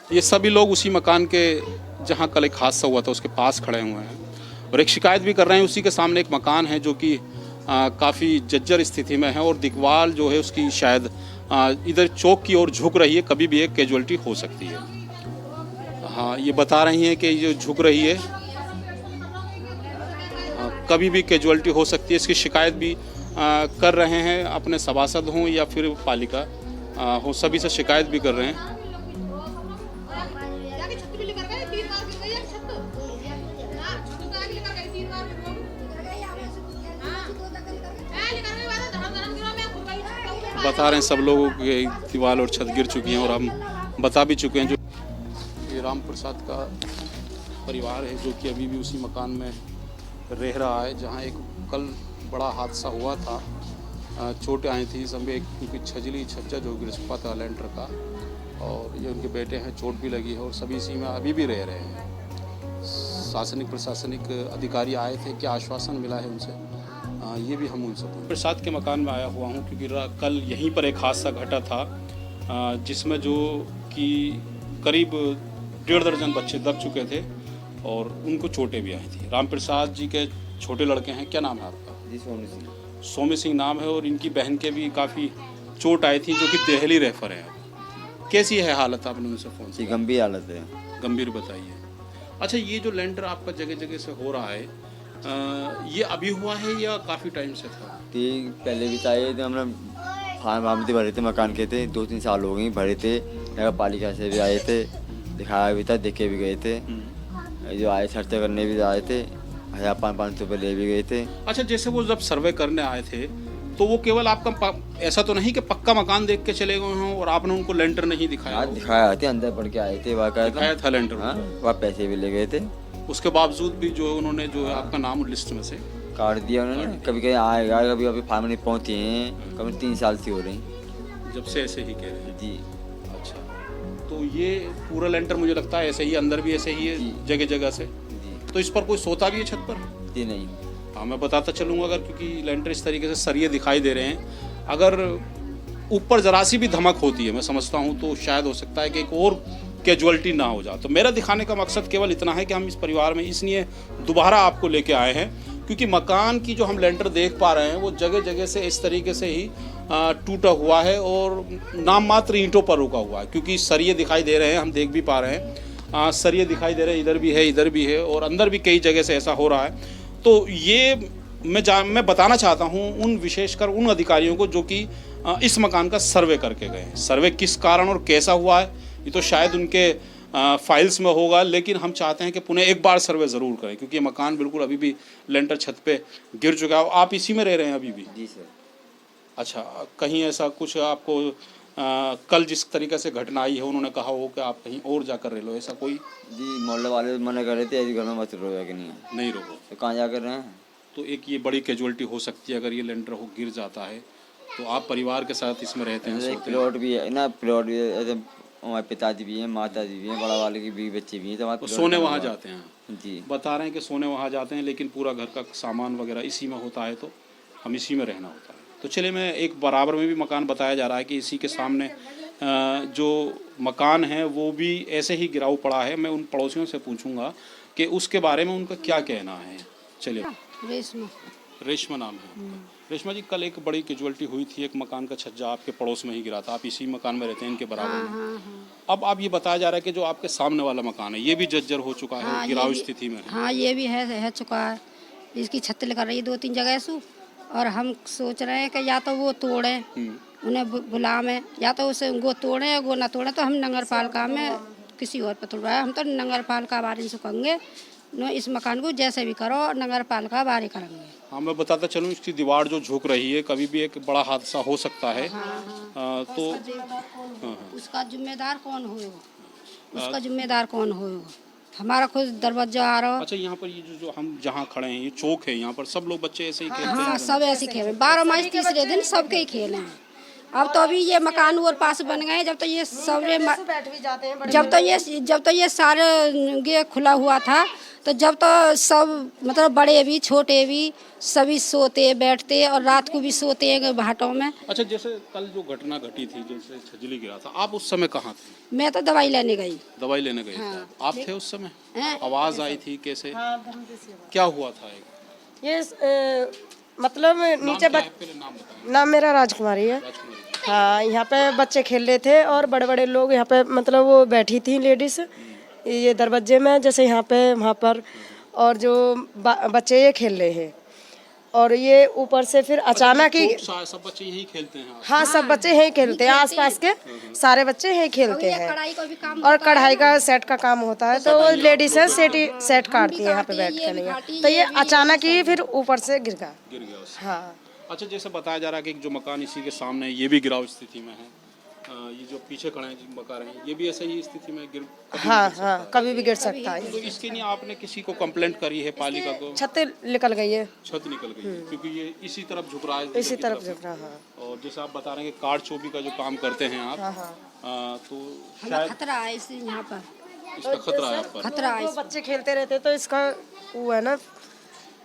ये सभी लोग उसी मकान के जहाँ कल एक हादसा हुआ था उसके पास खड़े हुए हैं और एक शिकायत भी कर रहे हैं। उसी के सामने एक मकान है जो कि काफ़ी जर्जर स्थिति में है और दीवार जो है उसकी शायद इधर चौक की ओर झुक रही है, कभी भी एक कैजुअलिटी हो सकती है। हाँ, ये बता रही हैं कि ये झुक रही है, कभी भी कैजुअलिटी हो सकती है। इसकी शिकायत भी कर रहे हैं, अपने सभासद हों या फिर पालिका हो, सभी से शिकायत भी कर रहे हैं। बता रहे हैं सब लोगों की दीवार और छत गिर चुकी हैं और हम बता भी चुके हैं। जो ये राम प्रसाद का परिवार है जो कि अभी भी उसी मकान में रह रहा है जहां एक कल बड़ा हादसा हुआ था, चोटें आई थी सब, एक उनकी छजली छज्जा जो गिर चुका था लेंटर का, और ये उनके बेटे हैं, चोट भी लगी है और सभी इसी में अभी भी रह रहे हैं। शासनिक प्रशासनिक अधिकारी आए थे, क्या आश्वासन मिला है उनसे, ये भी हम उनसे पूछे। प्रसाद के मकान में आया हुआ हूँ क्योंकि कल यहीं पर एक हादसा घटा था जिसमें जो कि करीब 1.5 दर्जन बच्चे दब चुके थे और उनको चोटें भी आई थी। राम प्रसाद जी के छोटे लड़के हैं, क्या नाम है आपका? जी सोमी सिंह। सोमी सिंह नाम है और इनकी बहन के भी काफ़ी चोट आई थी जो कि देहली रेफर है। कैसी है हालत, आपने उनसे फ़ोन से? गंभीर हालत है। गंभीर बताइए। अच्छा, ये जो लेंटर आपका जगह जगह से हो रहा है, ये अभी हुआ है या काफ़ी टाइम से था? पहले भी चाहिए थे, हमने फार्म भरे थे, मकान के थे, 2-3 साल हो गए भरे थे। नगर पालिका से भी आए थे, दिखाया भी था, देखे भी गए थे। जो आए सर्वे करने भी आए थे, 1,500 रुपये ले भी गए थे। अच्छा, जैसे वो जब सर्वे करने आए थे तो वो केवल आपका ऐसा तो नहीं कि पक्का मकान देख के चले गए हों और आपने उनको लेंटर नहीं दिखाया? हाँ दिखाया थे, अंदर पढ़ के आए थे, दिखाया था लेंटर। हाँ, वहाँ पैसे भी ले गए थे। उसके बावजूद भी जो उन्होंने जो है आपका नाम लिस्ट में से काट दिया उन्होंने। कभी कहीं आएगा, कभी अभी फार्म नहीं पहुँचे हैं, कभी 3 साल से हो रही जब से ऐसे ही कह रहे हैं जी। अच्छा, तो ये पूरा लेंटर मुझे लगता है ऐसे ही, अंदर भी ऐसे ही है जगह जगह से जी। तो इस पर कोई सोता भी है छत पर? जी नहीं। हाँ, मैं बताता चलूँगा, अगर क्योंकि लेंटर इस तरीके से सरिये दिखाई दे रहे हैं, अगर ऊपर जरा सी भी धमक होती है मैं समझता हूँ तो शायद हो सकता है कि एक और कैजुअलिटी ना हो जाए। तो मेरा दिखाने का मकसद केवल इतना है कि हम इस परिवार में इसलिए दोबारा आपको लेके आए हैं क्योंकि मकान की जो हम लेंटर देख पा रहे हैं वो जगह जगह से इस तरीके से ही टूटा हुआ है और नाम मात्र ईंटों पर रुका हुआ है, क्योंकि सरिये दिखाई दे रहे हैं, हम देख भी पा रहे हैं, सरिये दिखाई दे रहे हैं, इधर भी है और अंदर भी कई जगह से ऐसा हो रहा है। तो ये मैं बताना चाहता हूँ उन विशेषकर उन अधिकारियों को जो कि इस मकान का सर्वे करके गए हैं। सर्वे किस कारण और कैसा हुआ है ये तो शायद उनके फाइल्स में होगा, लेकिन हम चाहते हैं कि पुनः एक बार सर्वे ज़रूर करें क्योंकि ये मकान बिल्कुल अभी भी लेंटर छत पे गिर चुका है। आप इसी में रह रहे हैं अभी भी? जी सर। अच्छा, कहीं ऐसा कुछ आपको कल जिस तरीके से घटना आई है उन्होंने कहा हो कि आप कहीं और जाकर रह लो, ऐसा कोई? जी मोहल्ले वाले मना कर रहे थे, ऐसे घर में मत रहो, कि नहीं रहो तो कहाँ जा कर रहे हैं। तो एक ये बड़ी कैजुअलिटी हो सकती है अगर ये लेंटर हो गिर जाता है तो आप परिवार के साथ इसमें रहते हैं, सोते हैं? प्लॉट भी है ना, प्लॉट भी है, ऐसे हमारे पिताजी भी हैं, माताजी भी हैं, बड़ा वाले की भी बच्चे भी हैं, तो तो सोने वहाँ जाते हैं? जी बता रहे हैं कि सोने वहाँ जाते हैं, लेकिन पूरा घर का सामान वगैरह इसी में होता है तो हम इसी में रहना होता है। तो चलिए, मैं एक बराबर में भी मकान बताया जा रहा है कि इसी के सामने जो मकान है वो भी ऐसे ही गिराव पड़ा है। मैं उन पड़ोसियों से पूछूंगा कि उसके बारे में उनका क्या कहना है। चलिए। रेशमा नाम है। रेशमा जी, कल एक बड़ी कैजुअलिटी हुई थी, एक मकान का छज्जा आपके पड़ोस में ही गिरा था, आप इसी मकान में रहते हैं इनके बराबर में। अब आप ये बताया जा रहा है कि जो आपके सामने वाला मकान है ये भी जर्जर हो चुका है, गिराव स्थिति में है। हाँ, ये भी है चुका है। इसकी छत लगा रही है 2-3 जगह से और हम सोच रहे हैं कि या तो वो तोड़े, उन्हें बुलावे, या तो उसे वो तोड़े वो ना तोड़े, तो हम नगर पालिका में किसी और पर तोड़वाए। हम तो नगर पालिका वाले से कहेंगे न, इस मकान को जैसे भी करो नगर पालिका वाले करेंगे। हाँ, मैं बताता चलूँ, इसकी दीवार जो झुक रही है, कभी भी एक बड़ा हादसा हो सकता है। तो उसका जिम्मेदार कौन होगा? उसका जिम्मेदार कौन होगा? हमारा खुद दरवाजा आ रहा। अच्छा, यहाँ पर ये जो हम जहाँ खड़े हैं ये चौक है, यहाँ पर सब लोग बच्चे ऐसे ही खेलते हैं? हाँ, सब ऐसे खेल 12 मार्च तीसरे दिन सबके ही खेल हैं। अब तो अभी ये मकान और पास बन गए, जब तो ये सवरे बैठ भी जाते हैं जब तो ये सारे ये खुला हुआ था, तो जब तो सब मतलब बड़े भी छोटे भी सभी सोते बैठते और रात को भी सोते हैं भाटों में। अच्छा, जैसे कल जो घटना घटी थी, जैसे छजली गिरा था, आप उस समय कहाँ थे? मैं तो दवाई लेने गई। दवाई लेने गए थे आप? थे उस समय? हैं? आवाज आई थी कैसे? क्या हुआ था? ये मतलब नीचे पहले नाम बताएं। नाम मेरा राजकुमारी है। राजकुमारी। हाँ, यहाँ पे बच्चे खेल रहे थे और बड़े बड़े लोग यहाँ पे मतलब वो बैठी थी लेडीज ये दरवाजे में, जैसे यहाँ पे वहाँ पर, और जो बच्चे ये खेल रहे हैं और ये ऊपर से फिर अचानक ही सब बच्चे यही खेलते हैं? हाँ, सब बच्चे यही खेलते हैं, आसपास के सारे बच्चे यही खेलते हैं। कढ़ाई का भी काम और कढ़ाई का सेट का काम होता है, तो लेडीज है सेट काटती है यहाँ पे बैठ कर नहीं, तो ये अचानक ही फिर ऊपर से गिर गया उससे। हाँ। अच्छा, जैसे बताया जा रहा है कि जो मकान इसी के सामने है, ये भी गिराव स्थिति में है। ये जो पीछे खड़े हैं मकान हैं, ये भी ऐसे ही स्थिति में हाँ, कभी भी गिर सकता है। तो इसके लिए आपने किसी को कंप्लेंट करी है? पालिका को? छत निकल गई है, छत निकल गई है, क्योंकि ये इसी तरफ झुक रहा है, इसी तरफ झुक रहा है। और जैसे आप बता रहे हैं कि कार चोरी का जो काम करते हैं आप, तो शायद खतरा है इस यहाँ पर, इसका खतरा है आप पर। खतरा है तो बच्चे खेलते रहते तो इसका वो है ना,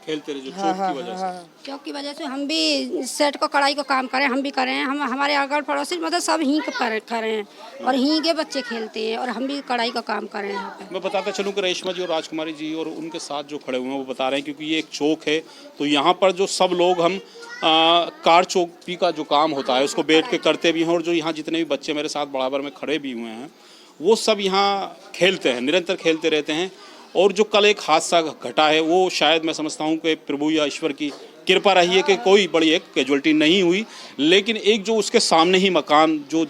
खेलते रहे जो चोट की वजह से। चौक की वजह से हम भी सेट को कढ़ाई को काम करें, हम भी करें, हम हमारे अगल पड़ोसी मतलब सब ही करें और ही के बच्चे खेलते हैं और हम भी कढ़ाई का काम करें यहाँ पे। मैं बताता चलूँ कि रेशमा जी और राजकुमारी जी और उनके साथ जो खड़े हुए हैं वो बता रहे हैं, क्योंकि ये एक चौक है, तो यहाँ पर जो सब लोग हम कार चौकी का जो काम होता है उसको बैठ के करते भी हैं, और जो यहाँ जितने भी बच्चे मेरे साथ बराबर में खड़े भी हुए हैं वो सब यहाँ खेलते हैं, निरंतर खेलते रहते हैं। और जो कल एक हादसा घटा है वो शायद मैं समझता हूँ कि प्रभु या ईश्वर की कृपा रही है कि कोई बड़ी एक कैजुअलिटी नहीं हुई, लेकिन एक जो उसके सामने ही मकान जो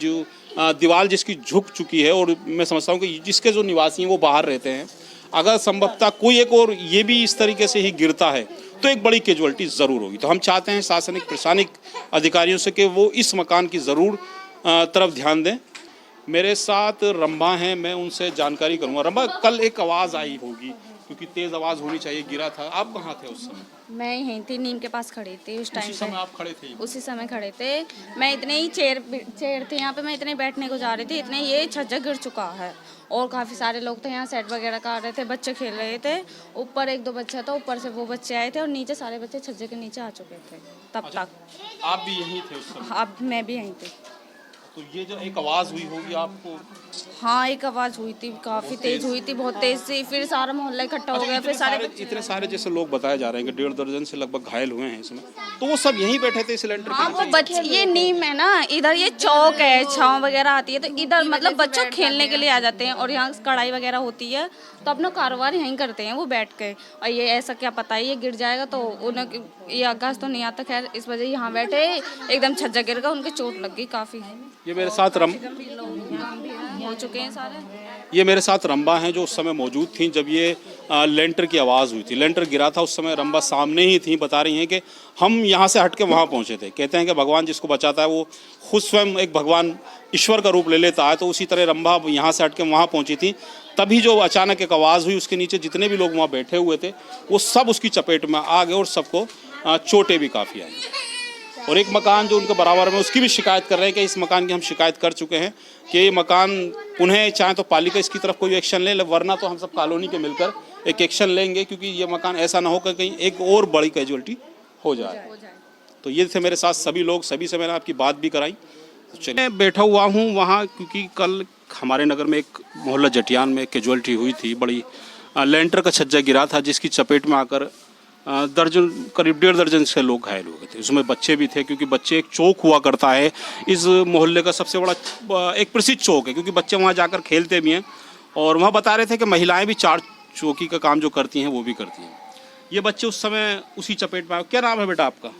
दीवार जिसकी झुक चुकी है, और मैं समझता हूँ कि जिसके जो निवासी हैं वो बाहर रहते हैं, अगर संभवतः कोई एक और ये भी इस तरीके से ही गिरता है तो एक बड़ी कैजुअलिटी ज़रूर होगी। तो हम चाहते हैं शासनिक प्रशासनिक अधिकारियों से कि वो इस मकान की ज़रूर तरफ ध्यान दें। मेरे साथ रंबा हैं, मैं उनसे जानकारी करूंगा। रंबा, कल एक आवाज़ आई होगी, क्योंकि तेज़ आवाज़ होनी चाहिए, गिरा था, आप कहाँ थे उस समय? मैं यहीं थी, नीम के पास खड़ी थी उस टाइम उसी समय आप खड़े थे? उसी समय खड़े थे। मैं इतने ही चेयर थे यहाँ पे, मैं इतने बैठने को जा रही थी, इतने ये छज्जा गिर चुका है और काफ़ी सारे लोग थे यहाँ, सेट वगैरह कर रहे थे, बच्चे खेल रहे थे। ऊपर एक दो बच्चा था, ऊपर से वो बच्चे आए थे और नीचे सारे बच्चे छज्जे के नीचे आ चुके थे तब तक। आप भी यहीं थे उस समय? अब मैं भी यहीं थी। तो ये जो एक आवाज़ हुई होगी आपको? हाँ, एक आवाज़ हुई थी, काफ़ी तेज़ हुई थी, बहुत तेज़ थी, फिर सारा मोहल्ला इकट्ठा हो गया, फिर सारे इतने सारे जैसे लोग बताए जा रहे हैं कि 1.5 दर्जन से लगभग घायल हुए हैं इसमें, तो वो सब यहीं बैठे थे सिलेंडर हाँ, वो बच्चे, ये नीम है ना, इधर ये चौक है, छाँव वगैरह आती है, तो इधर मतलब बच्चों खेलने के लिए आ जाते हैं और यहाँ कढ़ाई वगैरह होती है तो अपना कारोबार यहीं करते हैं वो बैठ के। और ये ऐसा क्या पता है ये गिर जाएगा तो उन्हें ये आगाज तो नहीं आता, खैर इस वजह यहाँ बैठे एकदम छज्जा गिर गया, उनके चोट लग गई काफ़ी। ये मेरे साथ हो चुके हैं सारे। ये मेरे साथ रंबा हैं जो उस समय मौजूद थी जब ये लेंटर की आवाज़ हुई थी, लेंटर गिरा था, उस समय रंबा सामने ही थी। बता रही हैं कि हम यहाँ से हट के वहाँ पहुँचे थे। कहते हैं कि भगवान जिसको बचाता है वो खुद स्वयं एक भगवान ईश्वर का रूप ले लेता है, तो उसी तरह रंबा यहाँ से हट के वहाँ पहुँची थी। तभी जो अचानक एक आवाज़ हुई, उसके नीचे जितने भी लोग वहाँ बैठे हुए थे वो सब उसकी चपेट में आ गए और सबको चोटें भी काफ़ी आई। और एक मकान जो उनके बराबर में, उसकी भी शिकायत कर रहे हैं कि इस मकान की हम शिकायत कर चुके हैं कि ये मकान पुनः चाहे तो पालिका इसकी तरफ कोई एक्शन ले, वरना तो हम सब कॉलोनी के मिलकर एक एक्शन लेंगे, क्योंकि ये मकान ऐसा ना हो कि कहीं एक और बड़ी कैजुअलिटी हो जाए। तो ये थे मेरे साथ सभी लोग, सभी से मैंने आपकी बात भी कराई। तो चलिए, मैं बैठा हुआ हूँ वहाँ, क्योंकि कल हमारे नगर में एक मोहल्ला जटियान में कैजुअलिटी हुई थी, बड़ी लेंटर का छज्जा गिरा था जिसकी चपेट में आकर दर्जन करीब 1.5 दर्जन से लोग घायल हो गए थे। उसमें बच्चे भी थे, क्योंकि बच्चे एक चौक हुआ करता है इस मोहल्ले का सबसे बड़ा एक प्रसिद्ध चौक है, क्योंकि बच्चे वहाँ जाकर खेलते भी हैं। और वहाँ बता रहे थे कि महिलाएं भी चार चौकी का काम जो करती हैं वो भी करती हैं। ये बच्चे उस समय उसी चपेट में आए। क्या नाम है बेटा आपका?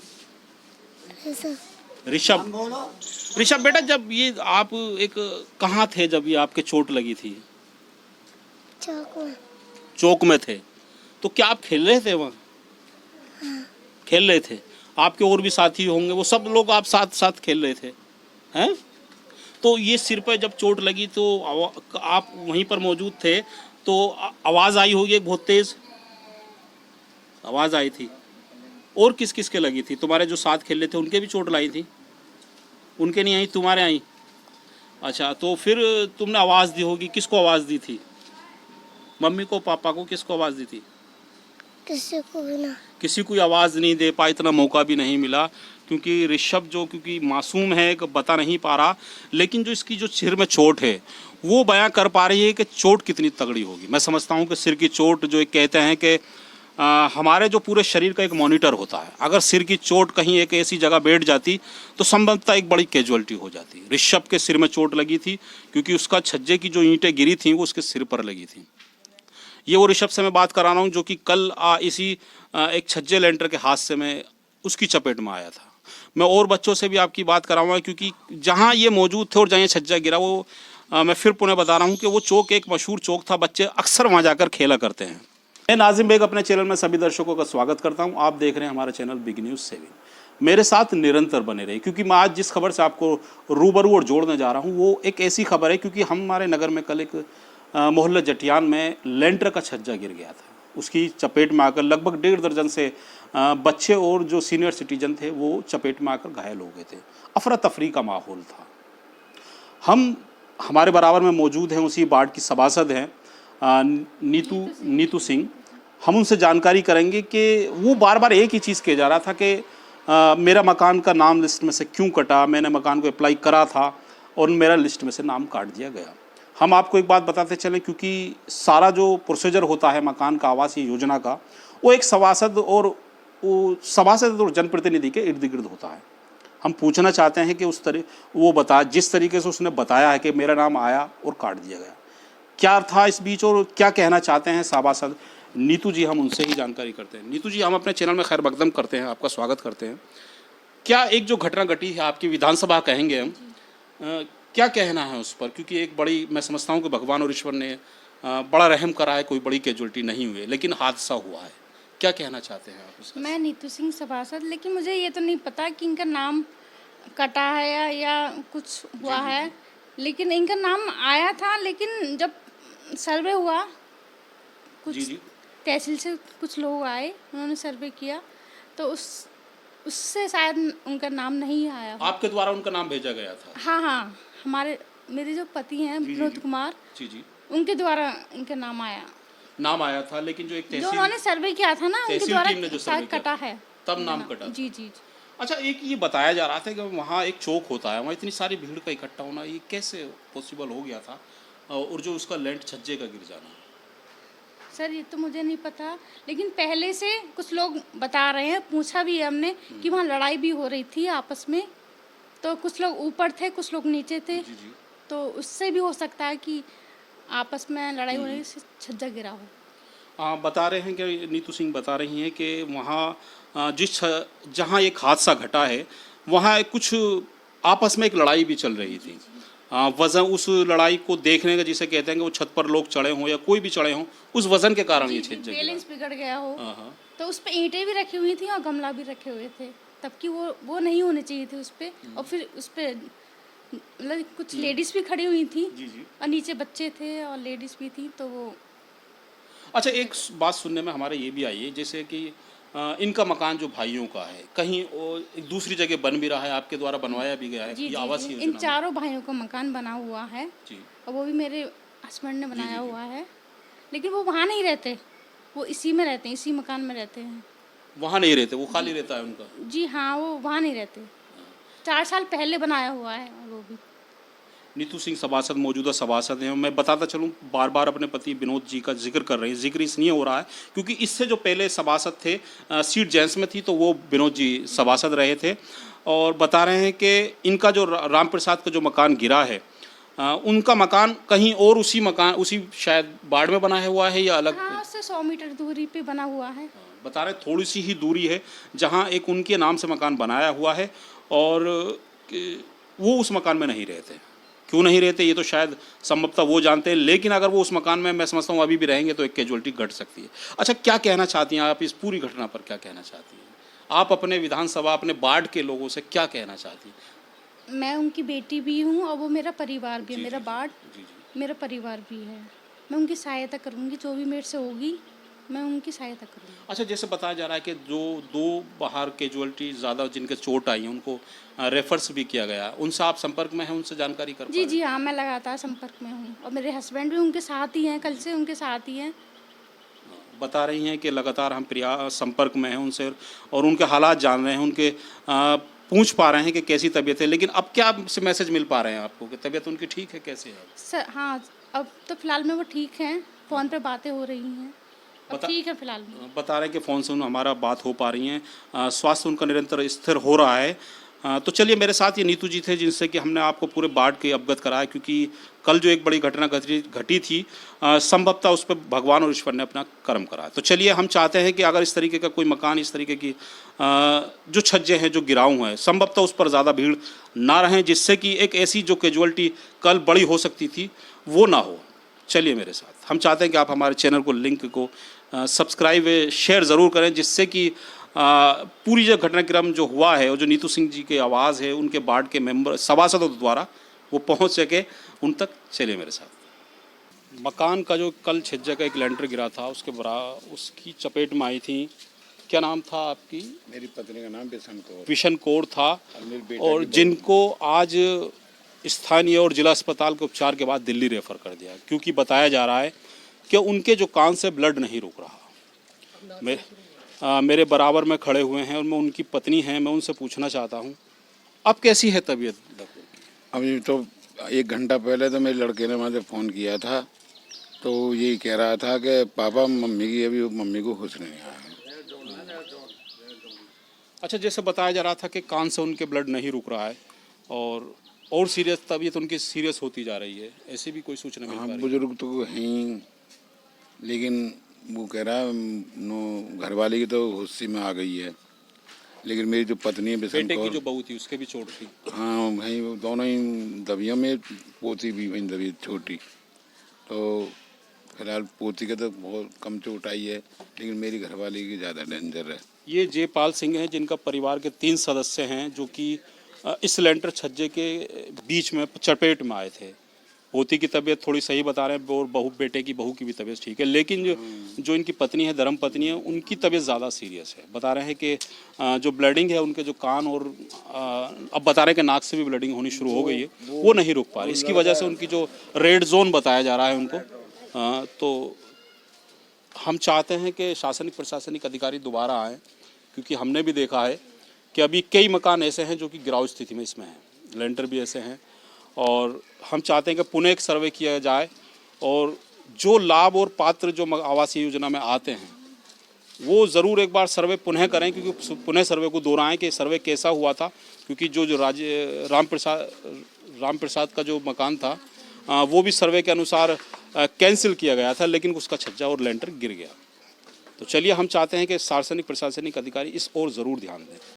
ऋषभ। ऋषभ बेटा, जब ये आप एक कहाँ थे जब ये आपके चोट लगी थी? चौक में थे। तो क्या आप खेल रहे थे वहाँ? खेल रहे थे। आपके और भी साथी होंगे, वो सब लोग आप साथ साथ खेल रहे थे, हैं? तो ये सिर पर जब चोट लगी तो आप वहीं पर मौजूद थे, तो आवाज़ आई होगी, एक बहुत तेज़ आवाज़ आई थी। और किस किस के लगी थी? तुम्हारे जो साथ खेल रहे थे उनके भी चोट लाई थी? उनके नहीं आई, तुम्हारे आई? अच्छा, तो फिर तुमने आवाज़ दी होगी, किसको आवाज़ दी थी? मम्मी को, पापा को, किसको आवाज़ दी थी? किसी को भी ना। किसी को आवाज़ नहीं दे पाई, इतना मौका भी नहीं मिला, क्योंकि ऋषभ जो क्योंकि मासूम है, बता नहीं पा रहा, लेकिन जो इसकी जो सिर में चोट है वो बयां कर पा रही है कि चोट कितनी तगड़ी होगी। मैं समझता हूं कि सिर की चोट जो एक कहते हैं कि हमारे जो पूरे शरीर का एक मॉनिटर होता है, अगर सिर की चोट कहीं एक ऐसी जगह बैठ जाती तो संभवतः एक बड़ी कैजुअलिटी हो जाती। ऋषभ के सिर में चोट लगी थी क्योंकि उसका छज्जे की जो ईंटें गिरी थी वो उसके सिर पर लगी थी। ये वो ऋषभ से मैं बात करा रहा हूँ जो कि कल इसी एक छज्जे लेंटर के हादसे में उसकी चपेट में आया था। मैं और बच्चों से भी आपकी बात कराऊंगा, क्योंकि जहाँ ये मौजूद थे और जहाँ ये छज्जा गिरा, वो मैं फिर पुनः बता रहा हूँ कि वो चौक एक मशहूर चौक था, बच्चे अक्सर वहाँ जाकर खेला करते हैं। मैं नाजिम बेग अपने चैनल में सभी दर्शकों का स्वागत करता हूँ। आप देख रहे हैं हमारा चैनल बिग न्यूज़ 7। मेरे साथ निरंतर बने रहे, क्योंकि मैं आज जिस खबर से आपको रूबरू और जोड़ने जा रहा हूँ वो एक ऐसी खबर है, क्योंकि हमारे नगर में कल एक मोहल्ला जटियान में लेंटर का छज्जा गिर गया था। उसकी चपेट में आकर लगभग 1.5 दर्जन से बच्चे और जो सीनियर सिटीजन थे वो चपेट में आकर घायल हो गए थे। अफरा तफरी का माहौल था। हमारे बराबर में मौजूद हैं उसी वार्ड की सभासद हैं नीतू सिंह। हम उनसे जानकारी करेंगे कि वो बार बार एक ही चीज़ किया जा रहा था कि मेरा मकान का नाम लिस्ट में से क्यों कटा, मैंने मकान को अप्लाई करा था और मेरा लिस्ट में से नाम काट दिया गया। हम आपको एक बात बताते चलें, क्योंकि सारा जो प्रोसीजर होता है मकान का, आवासीय योजना का, वो एक सभासद और जनप्रतिनिधि के इर्द गिर्द होता है। हम पूछना चाहते हैं कि जिस तरीके से उसने बताया है कि मेरा नाम आया और काट दिया गया, क्या था इस बीच और क्या कहना चाहते हैं सभासद नीतू जी, हम उनसे ही जानकारी करते हैं। नीतू जी, हम अपने चैनल में खैर मकदम करते हैं, आपका स्वागत करते हैं। क्या एक जो घटना घटी है आपकी विधानसभा कहेंगे हम, क्या कहना है उस पर? क्योंकि एक बड़ी, मैं समझता हूँ कि भगवान और ईश्वर ने बड़ा रहम करा है, कोई बड़ी कैजुअलिटी नहीं हुई, लेकिन हादसा हुआ है। क्या कहना चाहते हैं आप उसका? मैं नीतू सिंह सभासद, लेकिन मुझे ये तो नहीं पता कि इनका नाम कटा है या कुछ हुआ है, लेकिन इनका नाम आया था। लेकिन जब सर्वे हुआ, कुछ तहसील से कुछ लोग आए, उन्होंने सर्वे किया, तो उससे शायद उनका नाम नहीं आया। आपके द्वारा उनका नाम भेजा गया था? हाँ, मेरे जो पति हैं विनोद कुमार जी, उनके द्वारा इनका नाम आया था, लेकिन जो एक जो उन्होंने सर्वे किया था ना, उनके द्वारा शायद कटा है, तब नाम कटा। जी। अच्छा, एक ये बताया जा रहा था कि वहाँ एक चौक होता है, वहाँ इतनी सारी भीड़ का इकट्ठा होना, ये कैसे पॉसिबल हो गया था? और जो उसका लेंट छज्जे का गिर जाना? सर, ये तो मुझे नहीं पता, लेकिन पहले से कुछ लोग बता रहे हैं, पूछा भी है हमने कि वहाँ लड़ाई भी हो रही थी आपस में, तो कुछ लोग ऊपर थे, कुछ लोग नीचे थे। जी। तो उससे भी हो सकता है कि आपस में लड़ाई हो रही से छज्जा गिरा हो। बता रहे हैं कि नीतू सिंह बता रही हैं कि वहाँ जहाँ एक हादसा घटा है वहाँ कुछ आपस में एक लड़ाई भी चल रही थी। वजन उस लड़ाई को देखने का, जिसे कहते हैं कि वो छत पर लोग चढ़े हों या कोई भी चढ़े हों, उस वजन के कारण ये छज्जा बैलेंस बिगड़ गया हो, तो उस पे ईंटें भी रखी हुई थी और गमला भी रखे हुए थे, तब कि वो नहीं होने चाहिए थे उस पे। और फिर उस पे मतलब कुछ लेडीज भी खड़ी हुई थी और नीचे बच्चे थे और लेडीज भी थी, तो वो। अच्छा, एक बात सुनने में हमारे ये भी आई है, जैसे कि इनका मकान जो भाइयों का है, कहीं एक दूसरी जगह बन भी रहा है, आपके द्वारा बनवाया भी गया है? जी, इन चारों भाइयों का मकान बना हुआ है जी, और वो भी मेरे हस्बैंड ने बनाया हुआ है, लेकिन वो वहाँ नहीं रहते, वो इसी में रहते हैं, इसी मकान में रहते हैं। वहाँ नहीं रहते, वो खाली रहता है उनका? जी हाँ, वो वहाँ नहीं रहते, 4 साल पहले बनाया हुआ है वो भी। नीतू सिंह सभासद मौजूदा सभासद हैं। मैं बताता चलूँ, बार बार अपने पति विनोद जी का जिक्र कर रहे हैं। जिक्र इसलिए हो रहा है क्योंकि इससे जो पहले सभासद थे, सीट जेंट्स में थी, तो वो विनोद जी सभासद रहे थे, और बता रहे हैं कि इनका जो राम प्रसाद का जो मकान गिरा है, उनका मकान कहीं और उसी शायद वार्ड में बनाया हुआ है या अलग? हाँ, उससे 100 मीटर दूरी पे बना हुआ है। बता रहे थोड़ी सी ही दूरी है जहाँ एक उनके नाम से मकान बनाया हुआ है, और वो उस मकान में नहीं रहते। क्यों नहीं रहते ये तो शायद संभवतः वो जानते हैं, लेकिन अगर वो उस मकान में, मैं समझता हूँ, अभी भी रहेंगे तो एक कैजुअलिटी घट सकती है। अच्छा, क्या कहना चाहती हैं आप इस पूरी घटना पर? क्या कहना चाहती हैं आप अपने विधानसभा, अपने वार्ड के लोगों से क्या कहना चाहती हैं? मैं उनकी बेटी भी हूँ और वो मेरा परिवार भी है, मेरा वार्ड मेरा परिवार भी है। मैं उनकी सहायता करूँगी जो भी मेरे से होगी, मैं उनकी सहायता करूँगी। अच्छा, जैसे बताया जा रहा है कि जो 2 बाहर कैजुअलिटी ज़्यादा जिनके चोट आई हैं उनको रेफर्स भी किया गया, उनसे आप संपर्क में हैं, उनसे जानकारी कर पा जी रहे हैं? जी हाँ, मैं लगातार संपर्क में हूँ और मेरे हस्बैंड भी उनके साथ ही हैं, कल से उनके साथ ही हैं। बता रही हैं कि लगातार हम संपर्क में हैं उनसे और उनके हालात जान रहे हैं, उनके पूछ पा रहे हैं कि कैसी तबीयत है, लेकिन अब क्या से मैसेज मिल पा रहे हैं आपको कि तबीयत उनकी ठीक है, कैसे है? सर हाँ, अब तो फिलहाल में वो ठीक हैं, फ़ोन पे बातें हो रही हैं, अब ठीक है फिलहाल में। बता रहे हैं कि फ़ोन से हमारा बात हो पा रही हैं, स्वास्थ्य उनका निरंतर स्थिर हो रहा है। तो चलिए, मेरे साथ ये नीतू जी थे जिनसे कि हमने आपको पूरे बाढ़ के अवगत कराया, क्योंकि कल जो एक बड़ी घटना घटी थी, संभवतः उस पर भगवान और ईश्वर ने अपना कर्म कराया। तो चलिए, हम चाहते हैं कि अगर इस तरीके का कोई मकान, इस तरीके की जो छज्जे हैं, जो गिराव हैं, संभवतः उस पर ज़्यादा भीड़ ना रहें, जिससे कि एक ऐसी जो कैजुअलिटी कल बड़ी हो सकती थी वो ना हो। चलिए मेरे साथ, हम चाहते हैं कि आप हमारे चैनल को, लिंक को सब्सक्राइब शेयर ज़रूर करें, जिससे कि पूरी जो घटनाक्रम जो हुआ है और जो नीतू सिंह जी की आवाज़ है उनके बाढ़ के मेंबर सभासदों द्वारा वो पहुंच सके उन तक। चलिए मेरे साथ। मकान का जो कल छज्जे का एक लेंटर गिरा था, उसकी चपेट में आई थी, क्या नाम था आपकी? मेरी पत्नी का नाम बिशन कौर था, मेरी बेटा और जिनको आज स्थानीय और जिला अस्पताल के उपचार के बाद दिल्ली रेफर कर दिया, क्योंकि बताया जा रहा है कि उनके जो कान से ब्लड नहीं रुक रहा। मेरे बराबर में खड़े हुए हैं और मैं उनकी पत्नी हैं, मैं उनसे पूछना चाहता हूँ अब कैसी है तबीयत? अभी तो 1 घंटा पहले तो मेरे लड़के ने वहाँ से फ़ोन किया था, तो यही कह रहा था कि पापा मम्मी को होश नहीं आया। अच्छा, जैसे बताया जा रहा था कि कान से उनके ब्लड नहीं रुक रहा है और सीरियस तबीयत उनकी सीरियस होती जा रही है, ऐसी भी कोई सूचना मिल पा रही है? बुजुर्ग तो हैं ही, लेकिन वो कह रहा है घरवाली की तो होशी में आ गई है, लेकिन मेरी जो पत्नी है बेटे की जो बहू थी उसके भी चोट थी। हाँ, वहीं दोनों ही दबियों में, पोती भी वहीं दबी छोटी, तो फिलहाल पोती का तो बहुत कम चोट आई है, लेकिन मेरी घरवाली की ज़्यादा डेंजर है। ये जयपाल सिंह हैं, जिनका परिवार के 3 सदस्य हैं, जो कि इस लेंटर छज्जे के बीच में चपेट में आए थे। पोती की तबीयत थोड़ी सही बता रहे हैं और बेटे की बहू की भी तबीयत ठीक है, लेकिन जो इनकी पत्नी है, धर्म पत्नी है, उनकी तबीयत ज़्यादा सीरियस है। बता रहे हैं कि जो ब्लडिंग है उनके जो कान और अब बता रहे हैं कि नाक से भी ब्लडिंग होनी शुरू हो गई है, वो नहीं रुक पा रही। इसकी वजह से उनकी जो रेड जोन बताया जा रहा है उनको, तो हम चाहते हैं कि शासनिक प्रशासनिक अधिकारी दोबारा आएँ, क्योंकि हमने भी देखा है कि अभी कई मकान ऐसे हैं जो कि गिराव स्थिति में इसमें हैं, लेंटर भी ऐसे हैं, और हम चाहते हैं कि पुनः एक सर्वे किया जाए और जो लाभ और पात्र जो आवासीय योजना में आते हैं वो ज़रूर एक बार सर्वे पुनः करें, क्योंकि पुनः सर्वे को दोहराएं कि सर्वे कैसा हुआ था, क्योंकि जो राम प्रसाद का जो मकान था वो भी सर्वे के अनुसार कैंसिल किया गया था, लेकिन उसका छज्जा और लेंटर गिर गया। तो चलिए, हम चाहते हैं कि शासनिक प्रशासनिक अधिकारी इस ओर ज़रूर ध्यान दें।